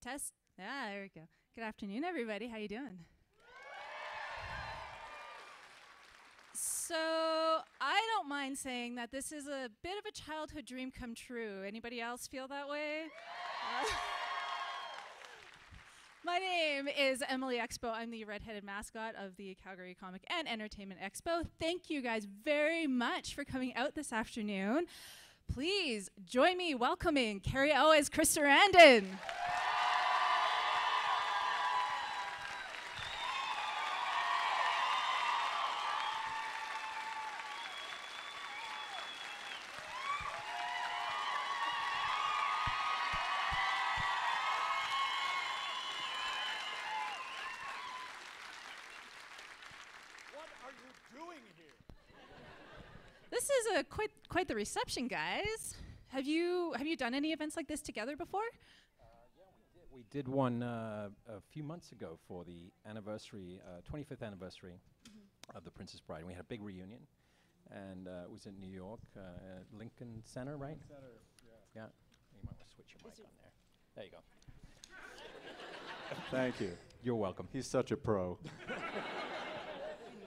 Test. Yeah, there we go. Good afternoon, everybody. How you doing? So I don't mind saying that this is a bit of a childhood dream come true. Anybody else feel that way? My name is Emily Expo. I'm the redheaded mascot of the Calgary Comic and Entertainment Expo. Thank you guys very much for coming out this afternoon. Please join me welcoming Cary, Elwes, Sarandon. This is quite the reception, guys. Have you done any events like this together before? Yeah, we did one a few months ago for the anniversary, 25th anniversary of The Princess Bride. And we had a big reunion, and it was in New York, Lincoln Center, right? Center, yeah. Yeah. You might want to switch your mic on there. There you go. Thank you. You're welcome. He's such a pro.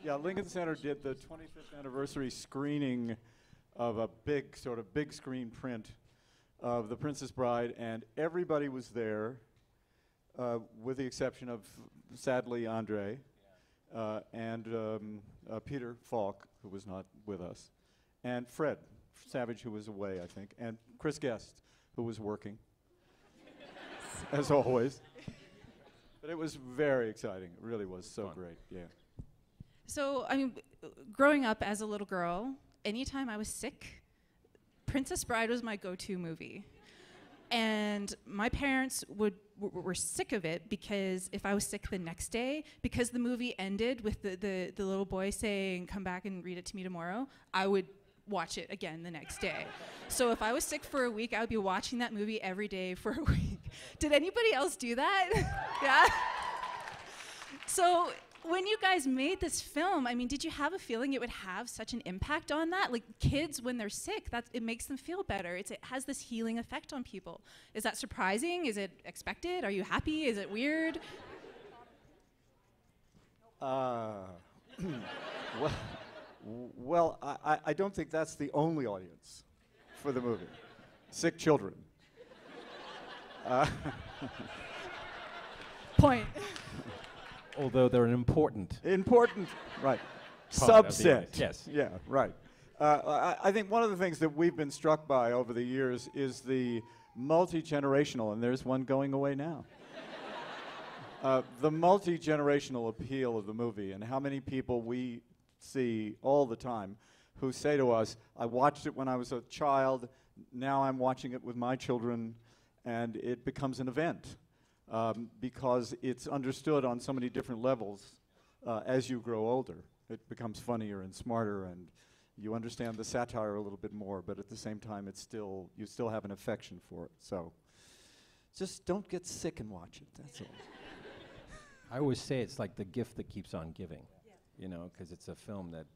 Yeah, Lincoln Center did the 25th anniversary screening of a big screen print of The Princess Bride, and everybody was there, with the exception of, sadly, Andre, and Peter Falk, who was not with us, and Fred Savage, who was away, I think, and Chris Guest, who was working, as always. But it was very exciting. It really was so great, yeah. So, I mean, growing up as a little girl, anytime I was sick, Princess Bride was my go-to movie. And my parents were sick of it because if I was sick the next day, because the movie ended with the little boy saying, "Come back and read it to me tomorrow," I would watch it again the next day. So if I was sick for a week, I would be watching that movie every day for a week. Did anybody else do that? Yeah? So when you guys made this film, I mean, did you have a feeling it would have such an impact on that? Like kids, when they're sick, it makes them feel better. It has this healing effect on people. Is that surprising? Is it expected? Are you happy? Is it weird? Well, I don't think that's the only audience for the movie. Sick children. Point. Although they're an important right, part of the subset. audience. Yes. Yeah, right. I think one of the things that we've been struck by over the years is the multi-generational, and there's one going away now. The multi-generational appeal of the movie, and how many people we see all the time who say to us, "I watched it when I was a child, now I'm watching it with my children," and it becomes an event. Because it's understood on so many different levels as you grow older. It becomes funnier and smarter, and you understand the satire a little bit more, but at the same time, you still have an affection for it. So just don't get sick and watch it, that's all. I always say it's like the gift that keeps on giving, you know, because it's a film that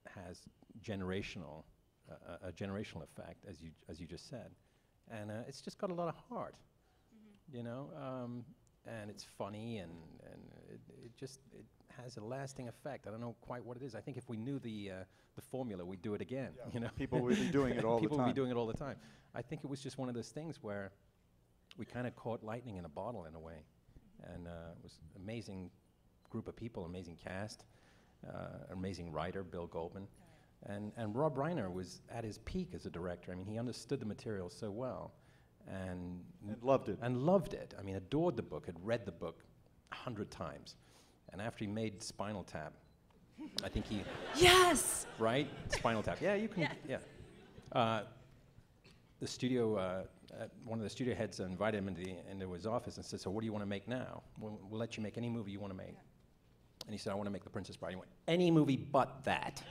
has a generational effect, as you just said, and it's just got a lot of heart. You know, and it's funny, and it has a lasting effect. I don't know quite what it is. I think if we knew the formula, we'd do it again. Yeah. You know, people would be doing it all the time. People would be doing it all the time. I think it was just one of those things where we kind of caught lightning in a bottle in a way, and it was an amazing group of people, amazing cast, amazing writer Bill Goldman, and Rob Reiner was at his peak as a director. I mean, he understood the material so well. And loved it. And loved it. I mean, adored the book, had read the book 100 times. And after he made Spinal Tap, I think he... Yes! Right? Spinal Tap. Yeah, you can... Yeah. The studio, one of the studio heads invited him into his office and said, "So what do you want to make now? We'll let you make any movie you want to make." And he said, "I want to make The Princess Bride." He went, "Any movie but that."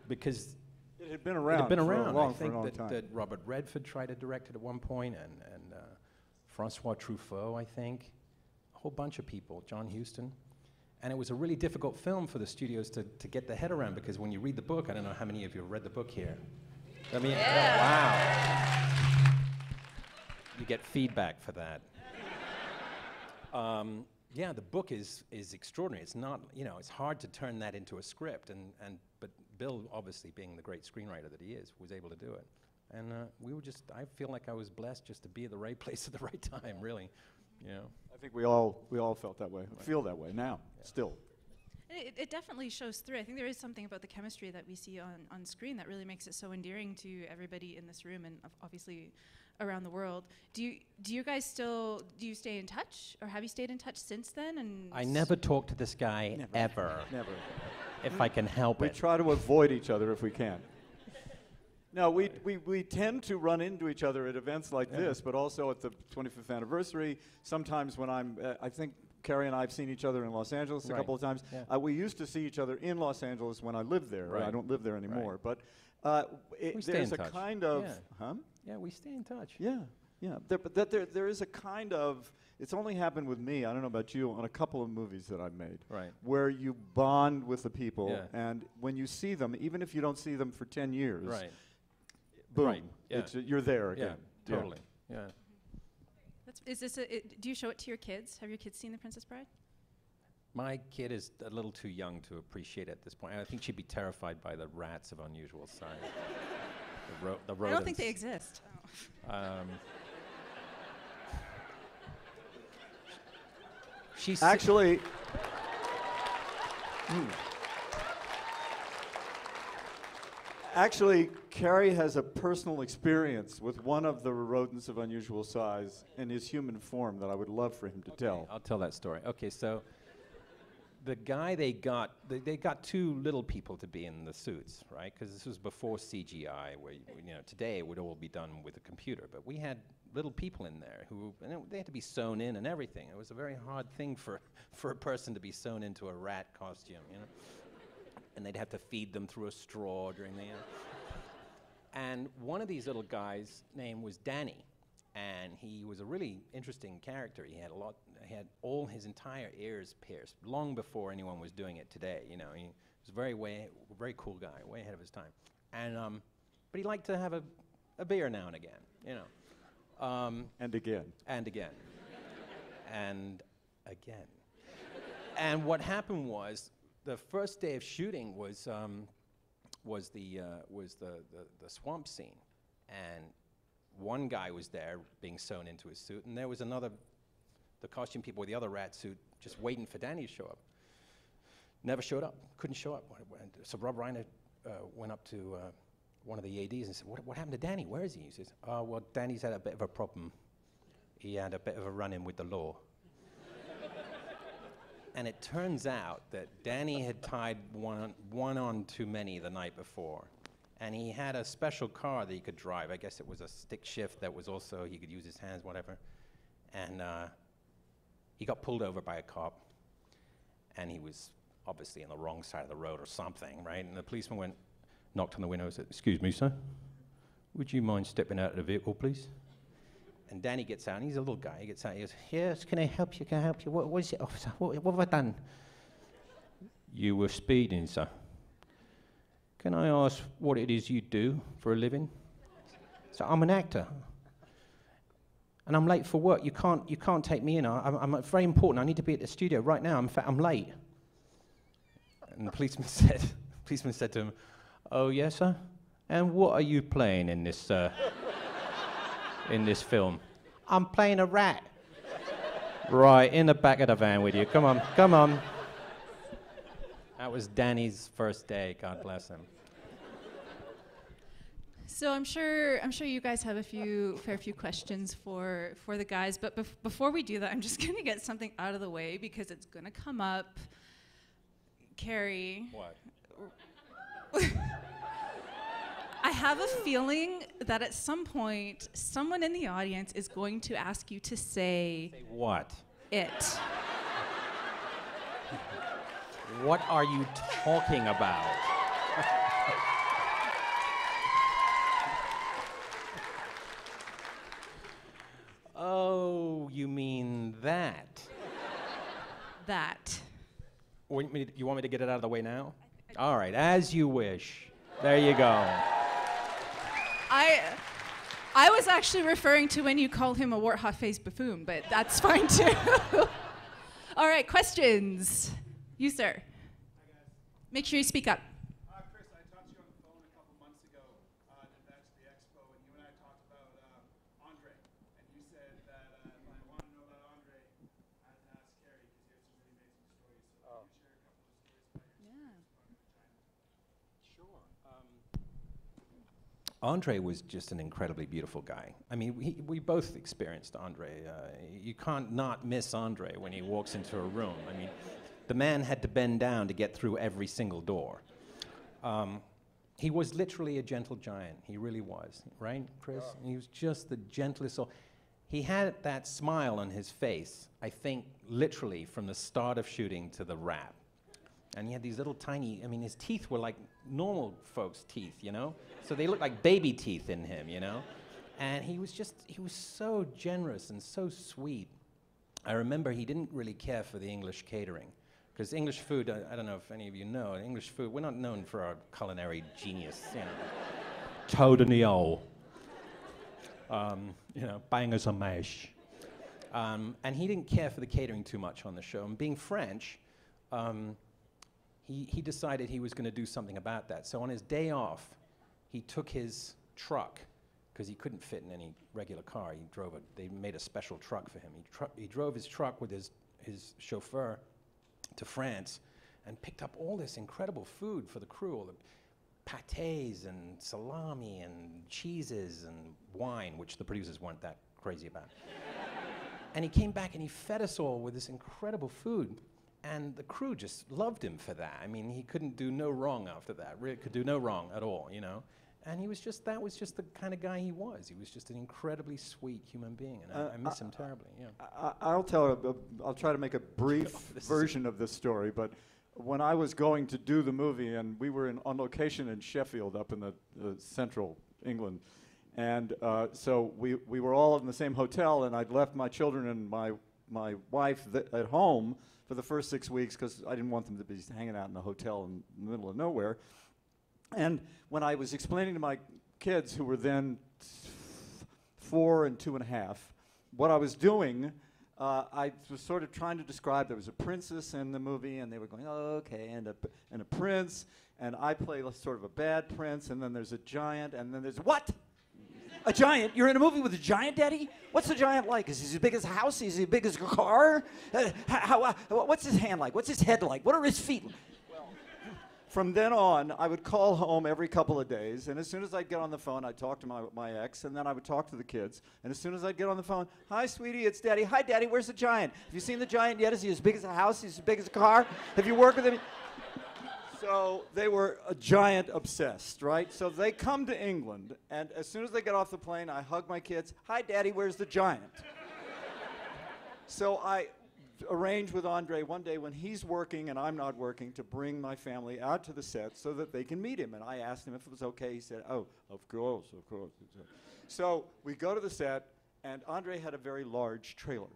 Because... It had been around. It had been around. For a long time. That Robert Redford tried to direct it at one point, and Francois Truffaut, I think, a whole bunch of people, John Huston. And it was a really difficult film for the studios to get their head around, because when you read the book, I don't know how many of you have read the book here. I mean, wow. you get feedback for that. Yeah, the book is extraordinary. It's not, you know, it's hard to turn that into a script, but Bill, obviously being the great screenwriter that he is, was able to do it. And I feel like I was blessed just to be at the right place at the right time, really, you know. I think we all felt that way, feel that way now, still. It definitely shows through. I think there is something about the chemistry that we see on screen that really makes it so endearing to everybody in this room and obviously around the world. Do you guys still, do you stay in touch, or have you stayed in touch since then? And I never talk to this guy ever. Never. If I can help We it. try to avoid each other if we can. No, we tend to run into each other at events like this, but also at the 25th anniversary. Sometimes when I think Cary and I have seen each other in Los Angeles a couple of times. Yeah. We used to see each other in Los Angeles when I lived there. Right. I don't live there anymore, Right. but We stay there's in a touch. kind of, Yeah. Yeah, we stay in touch. Yeah. But there is a kind of, it's only happened with me, I don't know about you, on a couple of movies that I've made. Right. Where you bond with the people, Yeah. and when you see them, even if you don't see them for 10 years, Right. boom, Right. Yeah. you're there again. Yeah, totally. Yeah. Do you show it to your kids? Have your kids seen The Princess Bride? My kid is a little too young to appreciate it at this point. I think she'd be terrified by the rats of unusual size. the rodents. I don't think they exist. She's Actually, actually, Cary has a personal experience with one of the rodents of unusual size in his human form that I would love for him to tell. I'll tell that story. Okay, so the guy they got two little people to be in the suits, right? Because this was before CGI, where today it would all be done with a computer, but we had little people in there who they had to be sewn in and everything. It was a very hard thing for a person to be sewn into a rat costume, you know. And they'd have to feed them through a straw during the. And one of these little guys' name was Danny, and he was a really interesting character. He had all his entire ears pierced long before anyone was doing it today. You know, he was a very cool guy, way ahead of his time. And but he liked to have a beer now and again, you know. And again. And again. And again. And what happened was, the first day of shooting was the swamp scene, and one guy was there being sewn into his suit, and there was the costume people with the other rat suit just waiting for Danny to show up. Never showed up, couldn't show up. So Rob Reiner went up to one of the ADs and said, what happened to Danny? Where is he? He says, oh, well, Danny's had a bit of a problem. He had a bit of a run-in with the law. And it turns out that Danny had tied one on too many the night before. And he had a special car that he could drive. I guess it was a stick shift that was also, he could use his hands, whatever. And he got pulled over by a cop. And he was obviously on the wrong side of the road or something, right? And the policeman knocked on the window and said, "Excuse me, sir. Would you mind stepping out of the vehicle, please?" And Danny gets out, and he's a little guy. He gets out, he goes, "Yes, can I help you? Can I help you? What is it, officer? What have I done?" "You were speeding, sir. Can I ask what it is you do for a living?" "So I'm an actor. And I'm late for work. You can't take me in. I'm very important. I need to be at the studio right now. In fact, I'm late." And the policeman said to him, "Oh, yes, sir? And what are you playing in this in this film?" "I'm playing a rat." "Right, in the back of the van with you. Come on, come on." That was Danny's first day, God bless him. So I'm sure you guys have a fair few questions for the guys, but before we do that, I'm just gonna get something out of the way because it's gonna come up. Cary. What? I have a feeling that at some point, someone in the audience is going to ask you to say What? it. What are you talking about? Oh, you mean that? That. You want me to get it out of the way now? All right, as you wish. There you go. I was actually referring to when you called him a warthog-faced buffoon, but that's fine too. All right, questions. You, sir. Make sure you speak up. Chris, I talked to you on the phone a couple months ago at the Expo, and you and I talked about Andre. And you said that if I want to know about Andre, I have to ask Cary because he has some really amazing stories. So can you share a couple of stories about your experience with Vagina? Sure. Andre was just an incredibly beautiful guy. I mean, we both experienced Andre. You can't not miss Andre when he walks into a room. I mean, the man had to bend down to get through every single door. He was literally a gentle giant. He really was, right, Chris? He was just the gentlest soul. He had that smile on his face, I think, literally from the start of shooting to the wrap. And he had these little tiny, I mean, his teeth were like normal folks' teeth, you know? So they looked like baby teeth in him, you know? And he was so generous and so sweet. I remember he didn't really care for the English catering. Because English food, I don't know if any of you know, English food, we're not known for our culinary genius, you know. Toad in the hole. You know, bangers on mash. And he didn't care for the catering too much on the show. And being French, he decided he was going to do something about that. So on his day off, he took his truck, because he couldn't fit in any regular car. They made a special truck for him. He drove his truck with his chauffeur to France and picked up all this incredible food for the crew, all the pâtés and salami and cheeses and wine, which the producers weren't that crazy about. And he came back and he fed us all with this incredible food. And the crew just loved him for that. I mean, he couldn't do no wrong after that. Really could do no wrong at all, you know. And that was just the kind of guy he was. He was just an incredibly sweet human being, and I miss him terribly, yeah. I'll try to make a brief version of this story, but when I was going to do the movie, and we were on location in Sheffield up in the central England, and so we were all in the same hotel, and I'd left my children and my wife at home for the first 6 weeks because I didn't want them to be hanging out in the hotel in the middle of nowhere. And when I was explaining to my kids, who were then 4 and 2.5, what I was doing, I was sort of trying to describe there was a princess in the movie, and they were going, oh, okay, and a prince, and I play sort of a bad prince, and then there's a giant, and then there's, what? A giant? You're in a movie with a giant, Daddy? What's the giant like? Is he as big as a house? Is he as big as a car? What's his hand like? What's his head like? What are his feet? From then on, I would call home every couple of days, and as soon as I'd get on the phone, I'd talk to my ex, and then I would talk to the kids. And as soon as I'd get on the phone, hi, sweetie, it's Daddy. Hi, Daddy, where's the giant? Have you seen the giant yet? Is he as big as a house? Is he as big as a car? Have you worked with him? So they were a giant obsessed, right? So they come to England, and as soon as they get off the plane, I hug my kids. Hi, Daddy, where's the giant? So I arrange with Andre one day when he's working and I'm not working to bring my family out to the set so that they can meet him. And I asked him if it was okay. He said, oh, of course, of course. So we go to the set, and Andre had a very large trailer.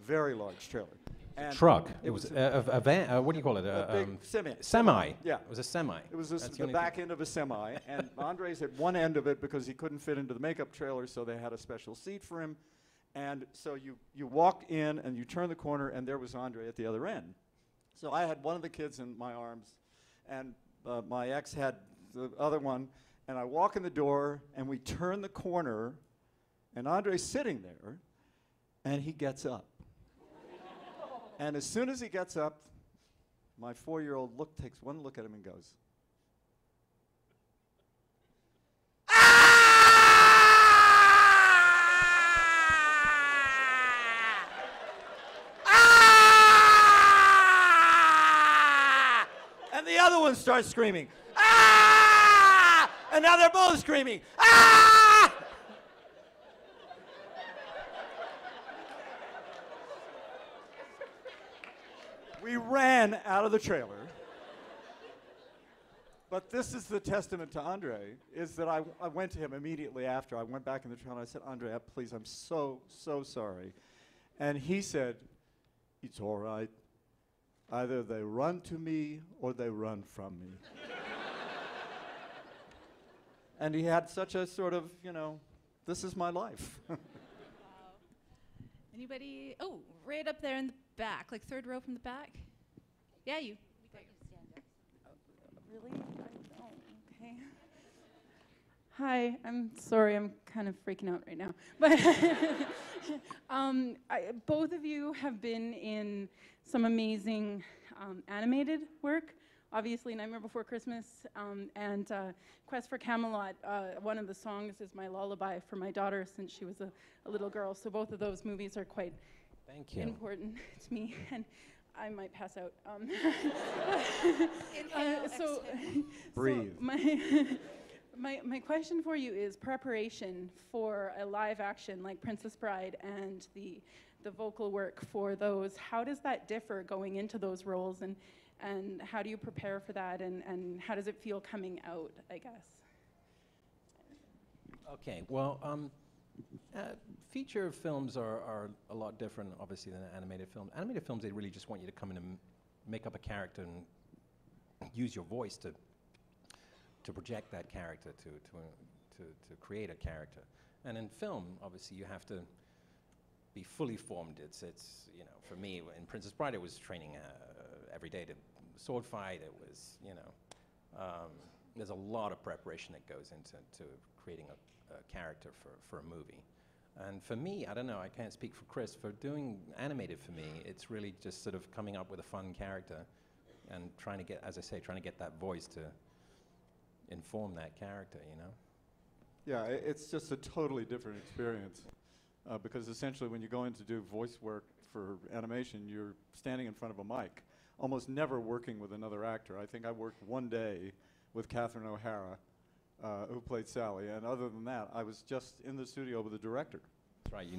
Very large trailer. And truck. It was a van. What do you call it? A big semi. Semi. Yeah. It was a semi. It was the back end of a semi, and Andre's at one end of it because he couldn't fit into the makeup trailer, so they had a special seat for him. And so you walk in and you turn the corner, and there was Andre at the other end. So I had one of the kids in my arms, and my ex had the other one, and I walk in the door, and we turn the corner, and Andre's sitting there, and he gets up. And as soon as he gets up, my 4-year-old takes one look at him and goes, and the other one starts screaming, ah! And now they're both screaming, ah! We ran out of the trailer. But this is the testament to Andre, is that I went to him immediately after. I went back in the trailer and I said, Andre, please, I'm so, so sorry. And he said, it's all right. Either they run to me or they run from me. And he had such a sort of, this is my life. Wow. Anybody? Oh, right up there in the back, like third row from the back. Yeah, you. Really? I don't. Okay. Hi, I'm sorry, I'm kind of freaking out right now. But both of you have been in some amazing animated work. Obviously, Nightmare Before Christmas and Quest for Camelot. One of the songs is my lullaby for my daughter since she was a little girl. So both of those movies are quite important to me. And I might pass out. So Breathe. My question for you is preparation for a live action like Princess Bride and the vocal work for those. How does that differ going into those roles, and how do you prepare for that, and how does it feel coming out, I guess? Okay, well, feature films are a lot different, obviously, than animated films. Animated films, they really just want you to come in and make up a character and use your voice to project that character, to create a character. And in film, obviously, you have to be fully formed. It's you know, for me, in Princess Bride, it was training every day to sword fight. It was, you know, there's a lot of preparation that goes into creating a character for a movie. And for me, I don't know, I can't speak for Chris, for doing animated for me, it's really just sort of coming up with a fun character and trying to get, as I say, trying to get that voice to inform that character, you know? Yeah, it's just a totally different experience because essentially when you go in to do voice work for animation, you're standing in front of a mic, almost never working with another actor. I think I worked one day with Catherine O'Hara, who played Sally, and other than that, I was just in the studio with the director. That's right, you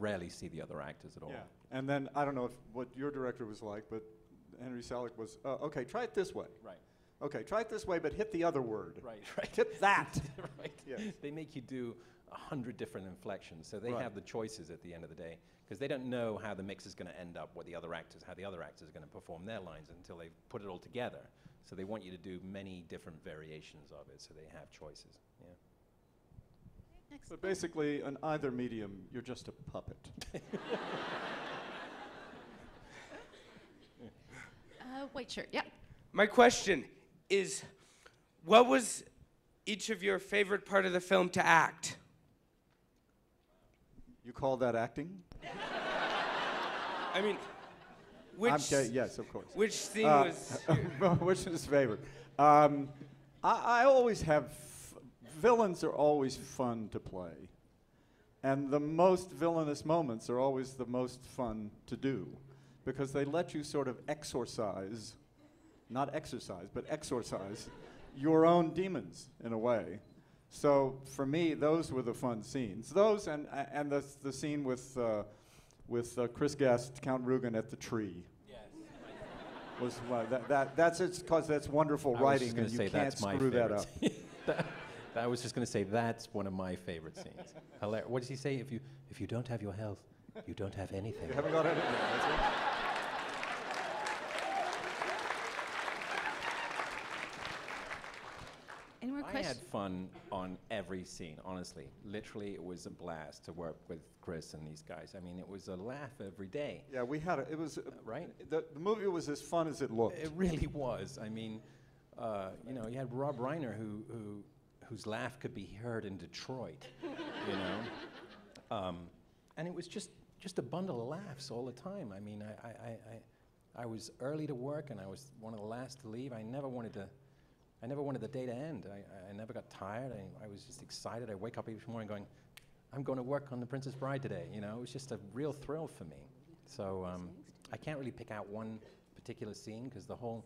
rarely see the other actors at all. Yeah, and then I don't know what your director was like, but Henry Selick was, okay, try it this way. Right. Okay, try it this way, but hit the other word. Right. Hit that. Right. Yes. They make you do 100 different inflections, so they Right. have the choices at the end of the day, because they don't know how the mix is going to end up, how the other actors are going to perform their lines until they put it all together. So they want you to do many different variations of it, so they have choices. Yeah. But basically, in either medium, you're just a puppet. White shirt. Yeah. My question is, what was each of your favorite part of the film to act? You call that acting? I mean, yes, of course. which scene was... Which is favorite? I always have... villains are always fun to play. And the most villainous moments are always the most fun to do, because they let you sort of exorcise, not exercise, but exorcise your own demons in a way. So for me, those were the fun scenes. Those and the scene with Chris Guest, Count Rugen at the tree. Yes. Was that's just because that's wonderful writing and you can't screw that up. I was just going to say that's one of my favorite scenes. What does he say? If you don't have your health, you don't have anything. You haven't got anything. That's it. Any more I questions? had fun on every scene, honestly. Literally, it was a blast to work with Chris and these guys. I mean, it was a laugh every day. Yeah, we had it. It was right? The movie was as fun as it looked. It really was. I mean, you know, you had Rob Reiner whose laugh could be heard in Detroit, you know? And it was just a bundle of laughs all the time. I mean, I was early to work and I was one of the last to leave. I never wanted the day to end. I never got tired. I was just excited. I wake up each morning going, I'm going to work on The Princess Bride today. You know, it was just a real thrill for me. So I can't really pick out one particular scene because the whole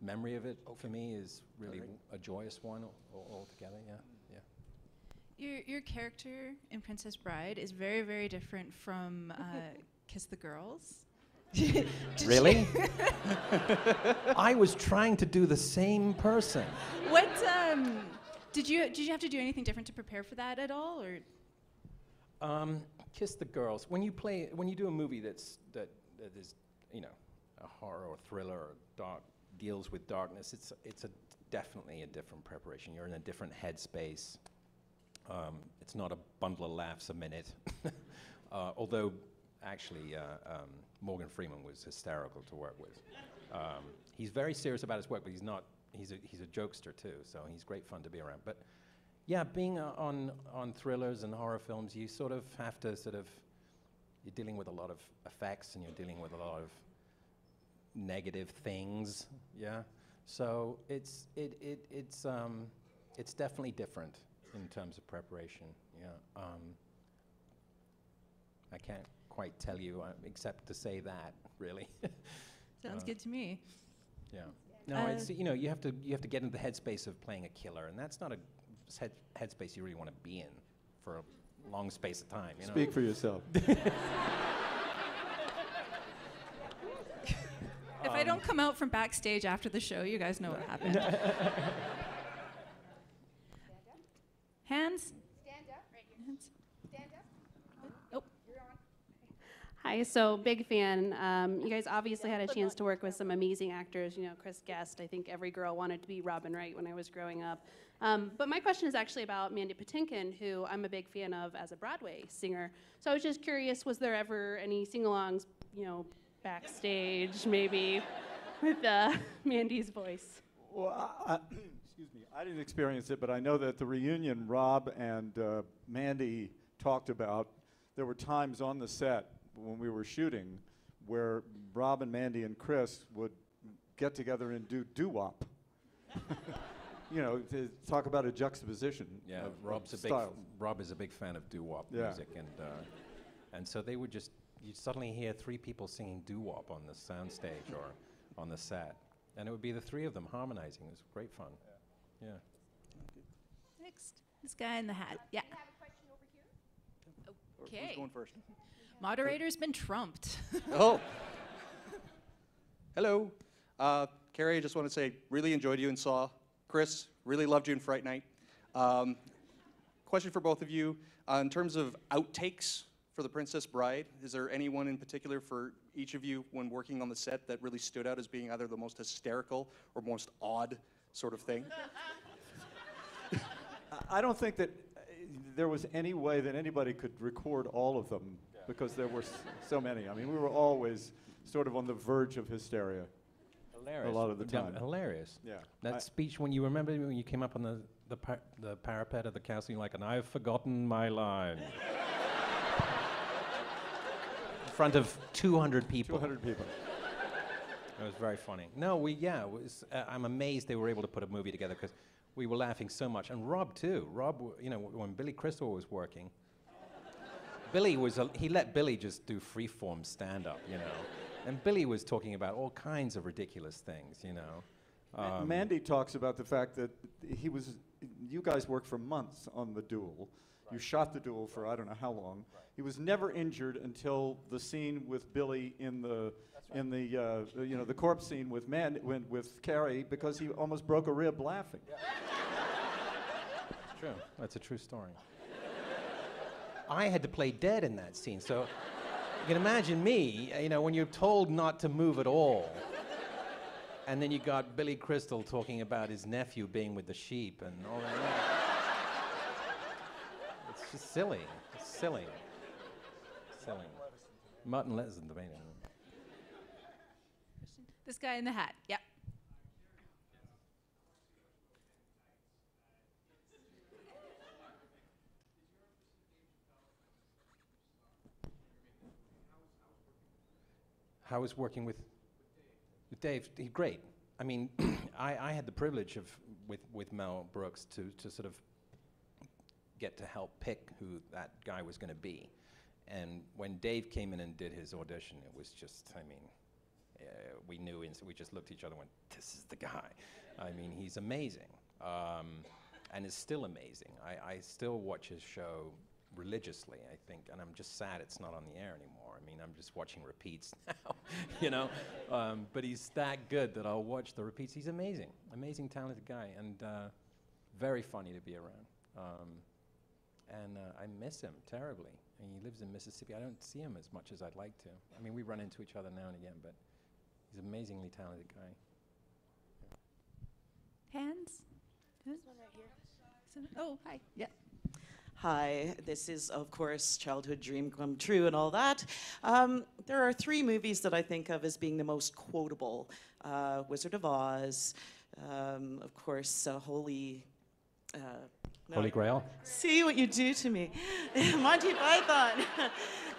memory of it for me is really a joyous one altogether. Yeah. Your character in Princess Bride is very, very different from Kiss the Girls. Really? I was trying to do the same person. What did you have to do anything different to prepare for that at all, or? Kiss the Girls. When you do a movie that is, you know, a horror or thriller or dark, deals with darkness, it's definitely a different preparation. You're in a different headspace. It's not a bundle of laughs a minute. Although, actually, Morgan Freeman was hysterical to work with. He's very serious about his work, but he's not. He's a jokester too, so he's great fun to be around. But yeah, being on thrillers and horror films, you sort of have to you're dealing with a lot of effects and you're dealing with a lot of negative things. Yeah, so it's definitely different in terms of preparation. Yeah, I can't quite tell you except to say that really. Sounds good to me. Yeah. No, it's you have to get into the headspace of playing a killer, and that's not a headspace you really want to be in for a long space of time. You know? Speak for yourself. If I don't come out from backstage after the show, you guys know what happened. Hands? Stand up. Right here. Hands. Stand up. Oh. You're on. Hi, so big fan. You guys obviously had a chance to work with some amazing actors. You know, Chris Guest. I think every girl wanted to be Robin Wright when I was growing up. But my question is actually about Mandy Patinkin, who I'm a big fan of as a Broadway singer. So I was just curious, was there ever any sing-alongs, backstage, maybe, with Mandy's voice? Well, excuse me, I didn't experience it, but I know that the reunion Rob and Mandy talked about, there were times on the set when we were shooting where Rob and Mandy and Chris would get together and do doo-wop. To talk about a juxtaposition. Yeah, of Rob is a big fan of doo-wop music, and so they would you'd suddenly hear three people singing doo-wop on the soundstage or on the set, and it would be the three of them harmonizing. It was great fun. Yeah. Next, this guy in the hat. Yeah. We have a question over here. Okay. Who's going first? Moderator's been trumped. Oh. Hello. Cary, I just want to say, really enjoyed you in Saw. Chris, really loved you in Fright Night. Question for both of you. In terms of outtakes for The Princess Bride, is there anyone in particular for each of you when working on the set that really stood out as being either the most hysterical or most odd sort of thing? I don't think that there was any way that anybody could record all of them because there were so many. I mean, we were always sort of on the verge of hysteria. Hilarious. A lot of the time. Hilarious. Yeah. That speech when you came up on the parapet of the castle, you're like, and I've forgotten my line. In front of 200 people. 200 people. It was very funny. No, I'm amazed they were able to put a movie together because we were laughing so much. And Rob too. Rob, when Billy Crystal was working, he let Billy just do freeform stand-up, And Billy was talking about all kinds of ridiculous things, Mandy talks about the fact that you guys worked for months on the duel. Right. You shot the duel for I don't know how long. Right. He was never injured until the scene with Billy in the the corpse scene with with Cary because he almost broke a rib laughing. Yeah. True. That's a true story. I had to play dead in that scene, so you can imagine me, when you're told not to move at all, and then you got Billy Crystal talking about his nephew being with the sheep and all that. It's just silly. It's silly. Silly. Martin Lettison debating. This guy in the hat. Yeah. How was working with Dave? Great. I mean, I had the privilege of with Mel Brooks to sort of get to help pick who that guy was going to be, and when Dave came in and did his audition, it was just, we knew instantly. We just looked at each other and went, "This is the guy." I mean, he's amazing, and is still amazing. I still watch his show religiously, I think, and I'm just sad it's not on the air anymore. I mean, I'm just watching repeats now, but he's that good that I'll watch the repeats. He's amazing, talented guy, and very funny to be around. And I miss him terribly. And he lives in Mississippi. I don't see him as much as I'd like to. I mean, we run into each other now and again, but he's an amazingly talented guy. Hands? This one right here. Oh, hi. Yeah. Hi, this is, of course, childhood dream come true and all that. There are 3 movies that I think of as being the most quotable. Wizard of Oz, of course, Holy Grail. See what you do to me. Monty Python.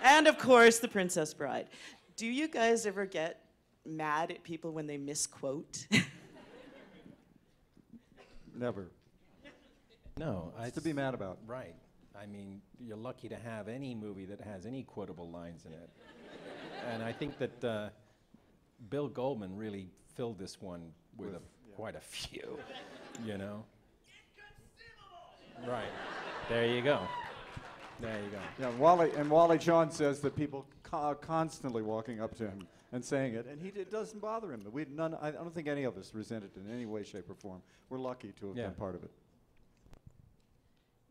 And, of course, The Princess Bride. Do you guys ever get mad at people when they misquote? Never. No, It's to be mad about. Right. I mean, you're lucky to have any movie that has any quotable lines in it. And I think that Bill Goldman really filled this one with quite a few, you know? Right. There you go. There you go. Yeah, Wally John says that people constantly walking up to him and saying it, and it doesn't bother him. I don't think any of us resent it in any way, shape, or form. We're lucky to have been part of it.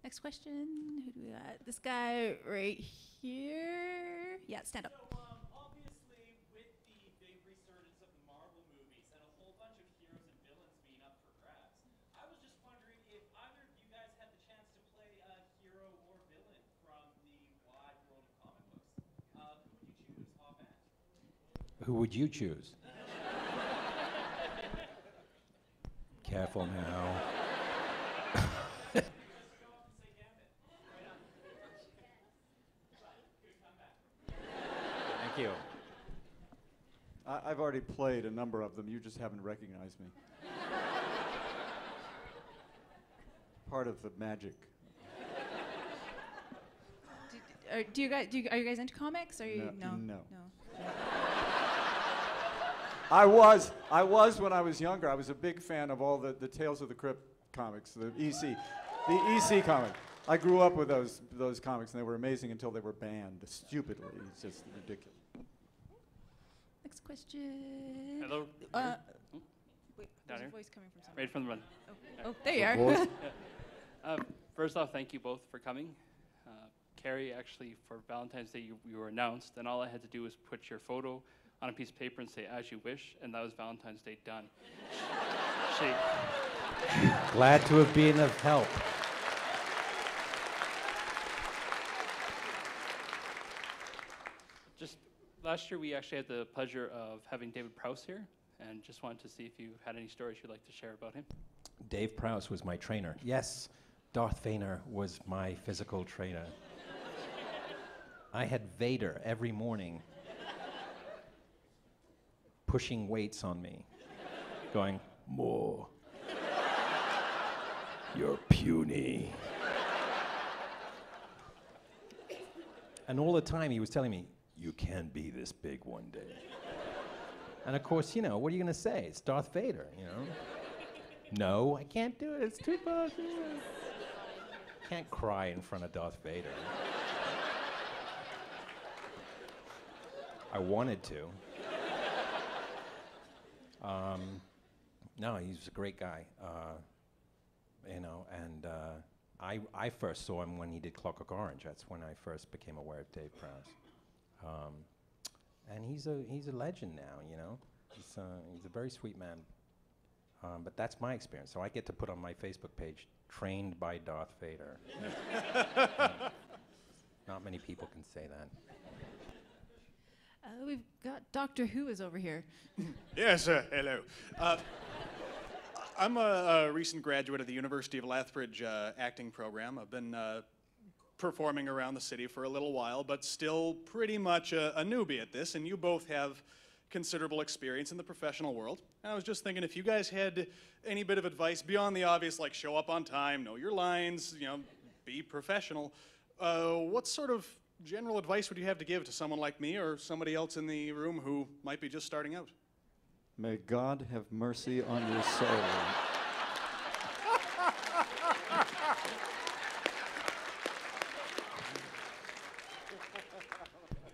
Next question. Who do we got? This guy right here. Yeah, stand up. So, obviously, with the big resurgence of the Marvel movies and a whole bunch of heroes and villains being up for grabs, I was just wondering if either of you guys had the chance to play a hero or villain from the wide world of comic books. Who would you choose offhand? Who would you choose? Careful now. Thank you. I've already played a number of them. You just haven't recognized me. Part of the magic. Are you guys into comics? Are you No. I was when I was younger. I was a big fan of all the Tales of the Crypt comics, the EC comic. I grew up with those comics, and they were amazing until they were banned stupidly. It's just ridiculous. Next question. Hello. Wait, Down there's here. a voice coming from somewhere. Right from the run. Oh, there you are. First off, thank you both for coming. Cary, actually, for Valentine's Day, you were announced, and all I had to do was put your photo on a piece of paper and say, "As you wish," and that was Valentine's Day done. Glad to have been of help. Just last year, we actually had the pleasure of having David Prowse here, and just wanted to see if you had any stories you'd like to share about him. Dave Prowse was my trainer. Yes, Darth Vader was my physical trainer. I had Vader every morning pushing weights on me, going, "More. You're puny." And all the time he was telling me, "You can be this big one day." And of course, you know, what are you going to say? It's Darth Vader, you know? No, I can't do it. It's too much. Can't cry in front of Darth Vader. I wanted to. No, he's a great guy, you know, and I first saw him when he did Clockwork Orange. That's when I first became aware of Dave Prowse. And he's a legend now, you know. He's a very sweet man. But that's my experience. So I get to put on my Facebook page, "Trained by Darth Vader." Not many people can say that. We've got Doctor Who is over here. Yes, hello. I'm a recent graduate of the University of Lethbridge acting program. I've been performing around the city for a little while, but still pretty much a newbie at this, and you both have considerable experience in the professional world. And I was just thinking, if you guys had any bit of advice beyond the obvious, like show up on time, know your lines, you know, be professional, what sort of general advice would you have to give to someone like me or somebody else in the room who might be just starting out? May God have mercy on your soul.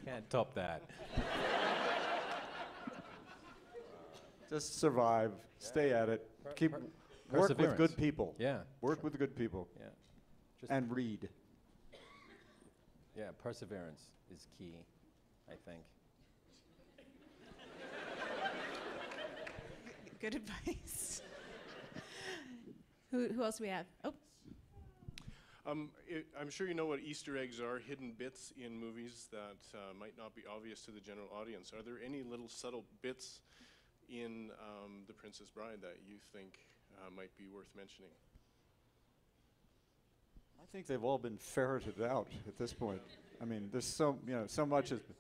Can't top that. Just survive. Stay at it. Keep work with Perseverance. good people. Yeah. Work with good people. Yeah. Just And read. Yeah, perseverance is key, I think. Good advice. Who else do we have? Oh. I'm sure you know what Easter eggs are, hidden bits in movies that might not be obvious to the general audience. Are there any little subtle bits in The Princess Bride that you think might be worth mentioning? I think they've all been ferreted out at this point. I mean, there's so much has been.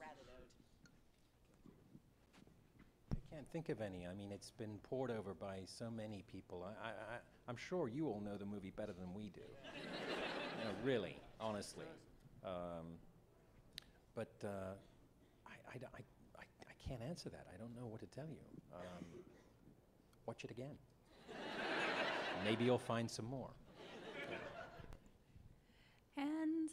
I can't think of any. I mean, it's been poured over by so many people. I'm sure you all know the movie better than we do. You know, really, honestly. But I can't answer that. I don't know what to tell you. Watch it again. Maybe you'll find some more. Hands.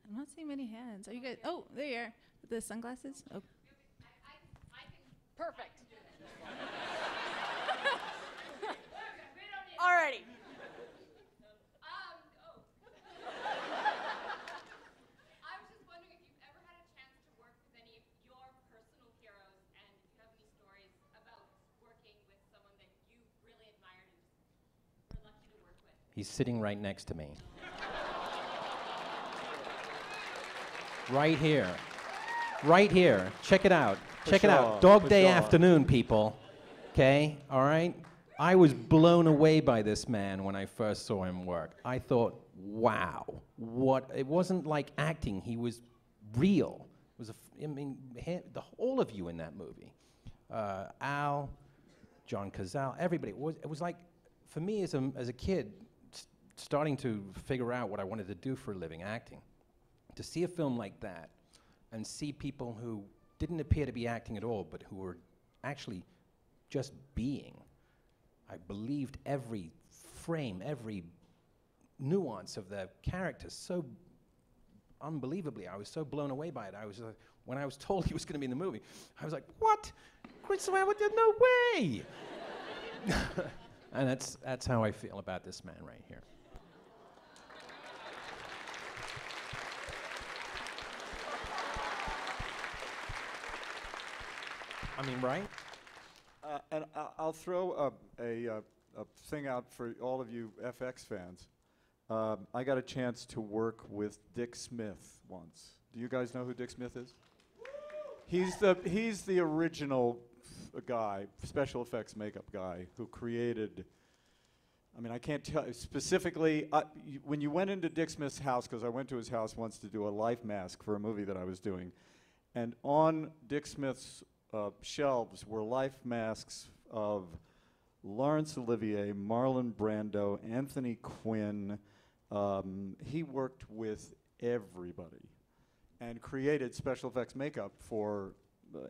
I'm not seeing many hands. Are you guys? Oh, there you are. The sunglasses. Oh. Perfect. Alrighty. I was just wondering if you've ever had a chance to work with any of your personal heroes, and if you have any stories about working with someone that you really admired and just were lucky to work with. He's sitting right next to me. Right here. Right here. Check it out. Check it out. Dog Day Afternoon, people. Okay? All right? I was blown away by this man when I first saw him work. I thought, wow. What? It wasn't like acting. He was real. It was all of you in that movie. Al, John Cazale, everybody. It was like, for me as a kid, starting to figure out what I wanted to do for a living, acting. To see a film like that and see people who didn't appear to be acting at all, but who were actually just being. I believed every frame, every nuance of their characters so unbelievably. I was so blown away by it. I was when I was told he was going to be in the movie, I was like, what? Chris Howard, no way! And that's how I feel about this man right here. I mean, right? And I'll throw a thing out for all of you FX fans. I got a chance to work with Dick Smith once. Do you guys know who Dick Smith is? He's the original guy, special effects makeup guy, who created. I mean, I can't tell specifically. When you went into Dick Smith's house, because I went to his house once to do a life mask for a movie that I was doing, and on Dick Smith's shelves were life masks of Laurence Olivier, Marlon Brando, Anthony Quinn. He worked with everybody and created special effects makeup for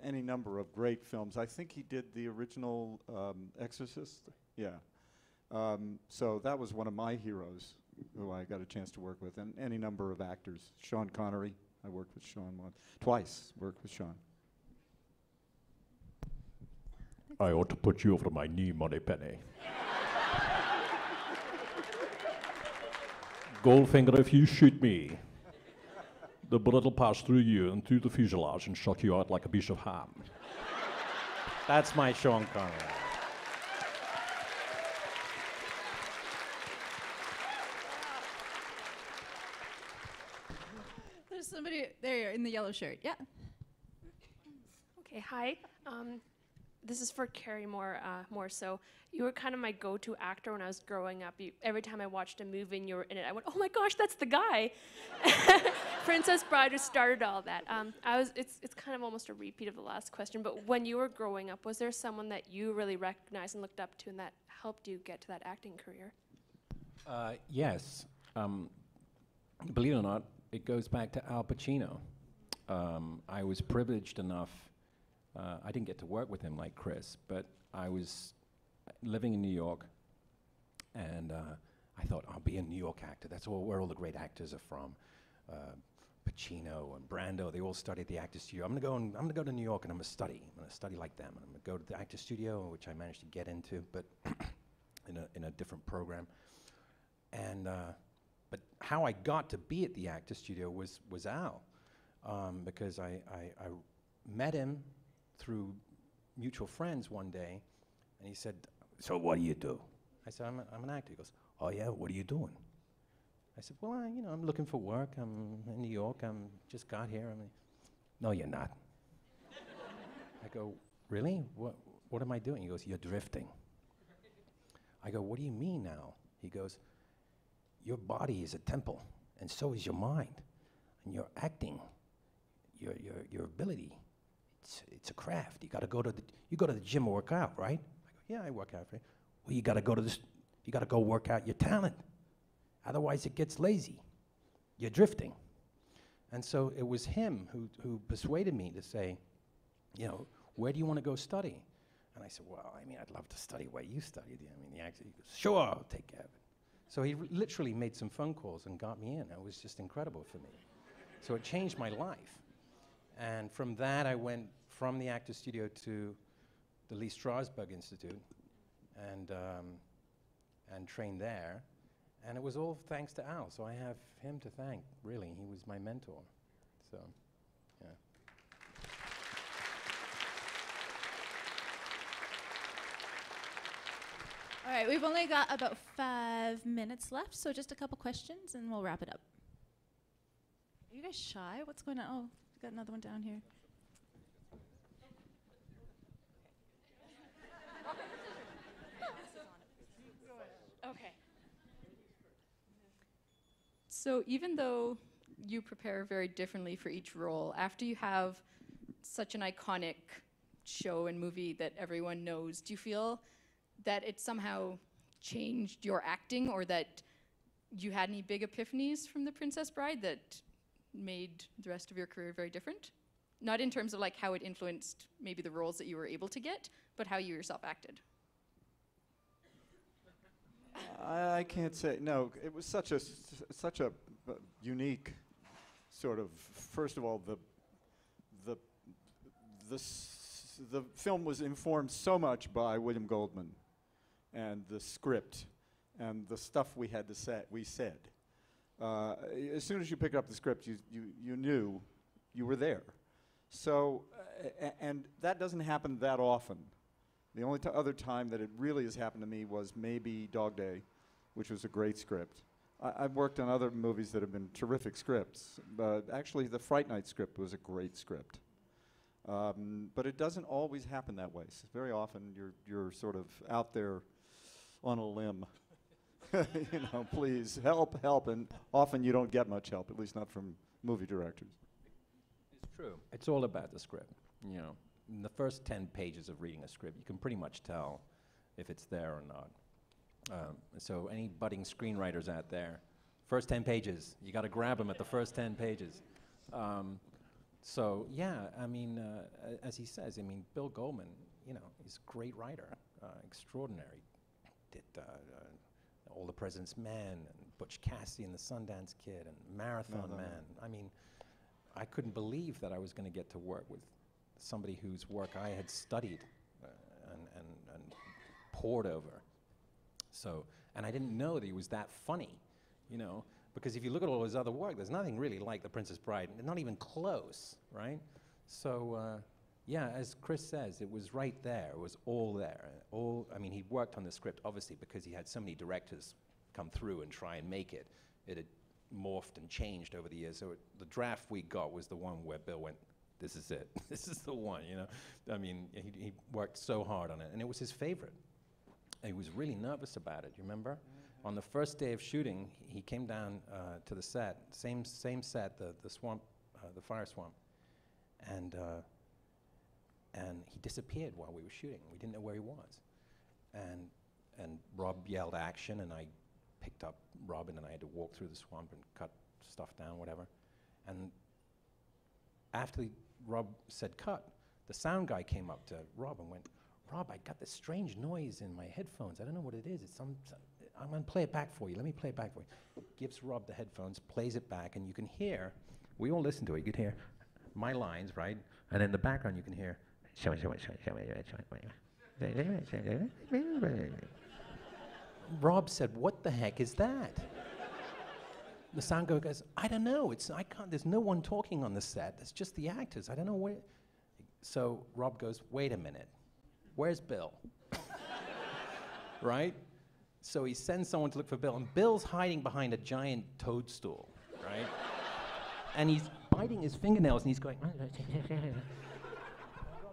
any number of great films. I think he did the original Exorcist. Yeah. So that was one of my heroes who I got a chance to work with, and any number of actors. Sean Connery, I worked with Sean twice, worked with Sean. I ought to put you over my knee, Moneypenny. Goldfinger, if you shoot me, the bullet will pass through you and through the fuselage and shock you out like a piece of ham. That's my Sean Connery. There's somebody there in the yellow shirt. Yeah. Okay, hi. This is for Cary more so. You were kind of my go-to actor when I was growing up. Every time I watched a movie and you were in it, I went, oh my gosh, that's the guy. Princess Bride just started all that. It's kind of almost a repeat of the last question, but when you were growing up, was there someone that you really recognized and looked up to and that helped you get to that acting career? Yes. Believe it or not, it goes back to Al Pacino. I was privileged enough. I didn't get to work with him like Chris, but I was living in New York, and I thought, I'll be a New York actor. That's where all the great actors are from. Pacino and Brando, they all studied at the actor studio. I'm gonna go to New York and I'm gonna study like them. And I'm gonna go to the actor studio, which I managed to get into, but in a different program. And but how I got to be at the actor studio was Al, because I met him through mutual friends one day, and he said, so what do you do? I said, I'm an actor. He goes, oh yeah, what are you doing? I said, well, I'm looking for work. I'm in New York. Just got here. No, you're not. I go, really? What am I doing? He goes, you're drifting. I go, what do you mean now? He goes, your body is a temple, and so is your mind. And your acting, your ability, it's a craft. You go to the gym and work out, right? I go, yeah, I work out. Right? Well, you gotta go work out your talent. Otherwise it gets lazy. You're drifting. And so it was him who persuaded me to say, where do you want to go study? And I said, well, I'd love to study what you studied. The actor, he goes, sure, I'll take care of it. So he literally made some phone calls and got me in. It was just incredible for me. So it changed my life. And from that, I went from the actor studio to the Lee Strasberg Institute and trained there. And it was all thanks to Al. So I have him to thank, really. He was my mentor. So, yeah. All right, we've only got about 5 minutes left, so just a couple questions and we'll wrap it up. Are you guys shy? What's going on? Oh, we got another one down here. Okay. So even though you prepare very differently for each role, after you have such an iconic show and movie that everyone knows, do you feel that it somehow changed your acting, or that you had any big epiphanies from The Princess Bride that made the rest of your career very different? Not in terms of like how it influenced maybe the roles that you were able to get, but how you yourself acted. I can't say. No, it was such a unique sort of. First of all, the film was informed so much by William Goldman, and the script, and the stuff we had to say. We said, as soon as you picked up the script, you knew you were there. So, and that doesn't happen that often. The only other time that it really has happened to me was maybe Dog Day, which was a great script. I've worked on other movies that have been terrific scripts, but actually the Fright Night script was a great script. But it doesn't always happen that way. So very often you're sort of out there on a limb. Please help, and often you don't get much help, at least not from movie directors. It's true. It's all about the script. In the first 10 pages of reading a script, you can pretty much tell if it's there or not. So any budding screenwriters out there, first 10 pages, you got to grab them at the first 10 pages. So yeah, as he says, Bill Goldman, he's a great writer, extraordinary. Did All the President's Men, and Butch Cassidy and the Sundance Kid, and Marathon Man. I couldn't believe that I was going to get to work with somebody whose work I had studied and pored over. So, and I didn't know that he was that funny, because if you look at all his other work, there's nothing really like The Princess Bride, not even close, right? So, yeah, as Chris says, it was right there. It was all there. He worked on the script, obviously, because he had so many directors come through and try and make it. It had morphed and changed over the years. So the draft we got was the one where Bill went, this is it. This is the one, he worked so hard on it, and it was his favorite. And he was really nervous about it, you remember? Mm-hmm. On the first day of shooting, he came down to the set, same set, the swamp, the fire swamp, and he disappeared while we were shooting. We didn't know where he was. And Rob yelled action, and I picked up Robin, and I had to walk through the swamp and cut stuff down, whatever. And after Rob said cut, the sound guy came up to Rob and went, Rob, I got this strange noise in my headphones. I don't know what it is. I'm going to play it back for you. Let me play it back for you. Gives Rob the headphones, plays it back, and you can hear, we all listen to it, you can hear my lines, right? And in the background you can hear, Rob said, what the heck is that? The sound guy goes, I don't know. There's no one talking on the set. It's just the actors. I don't know where. So Rob goes, wait a minute. Where's Bill? Right? So he sends someone to look for Bill, and Bill's hiding behind a giant toadstool, right? And he's biting his fingernails, and he's going. Rob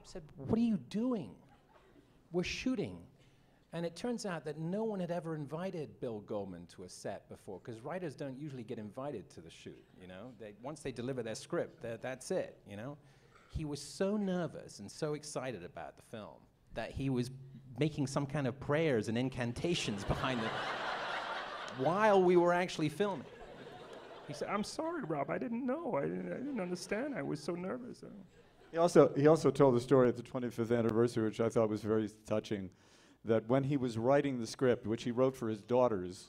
said, "What are you doing? We're shooting." And it turns out that no one had ever invited Bill Goldman to a set before, because writers don't usually get invited to the shoot, you know? Once they deliver their script, that's it, you know? He was so nervous and so excited about the film that he was making some kind of prayers and incantations behind it while we were actually filming. He said, "I'm sorry, Rob, I didn't know. I didn't understand. I was so nervous." He also told the story at the 25th anniversary, which I thought was very touching, that when he was writing the script, which he wrote for his daughters,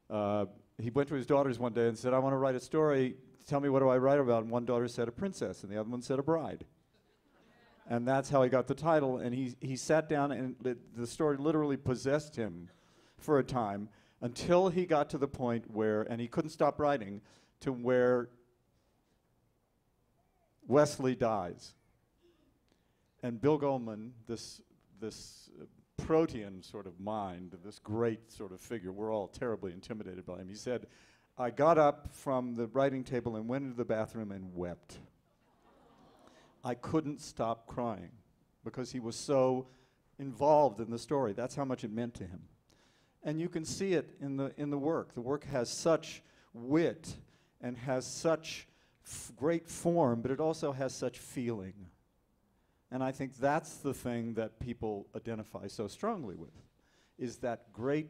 he went to his daughters one day and said, "I want to write a story. Tell me, what do I write about?" And one daughter said a princess, and the other one said a bride. And that's how he got the title. And he sat down, and the story literally possessed him for a time until he got to the point where, and he couldn't stop writing, to where Wesley dies. And Bill Goldman, this protean sort of mind, this great sort of figure, we're all terribly intimidated by him. He said, "I got up from the writing table and went into the bathroom and wept. I couldn't stop crying because he was so involved in the story. That's how much it meant to him." And you can see it in the work. The work has such wit and has such great form, but it also has such feeling. And I think that's the thing that people identify so strongly with, is that great,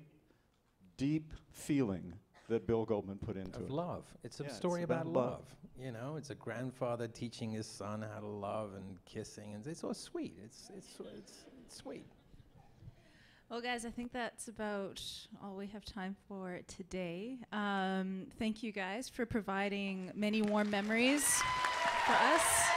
deep feeling that Bill Goldman put into it. Love. It's a story about love. You know, it's a grandfather teaching his son how to love and kissing, and it's so sweet. It's sweet. Well, guys, I think that's about all we have time for today. Thank you guys for providing many warm memories for us.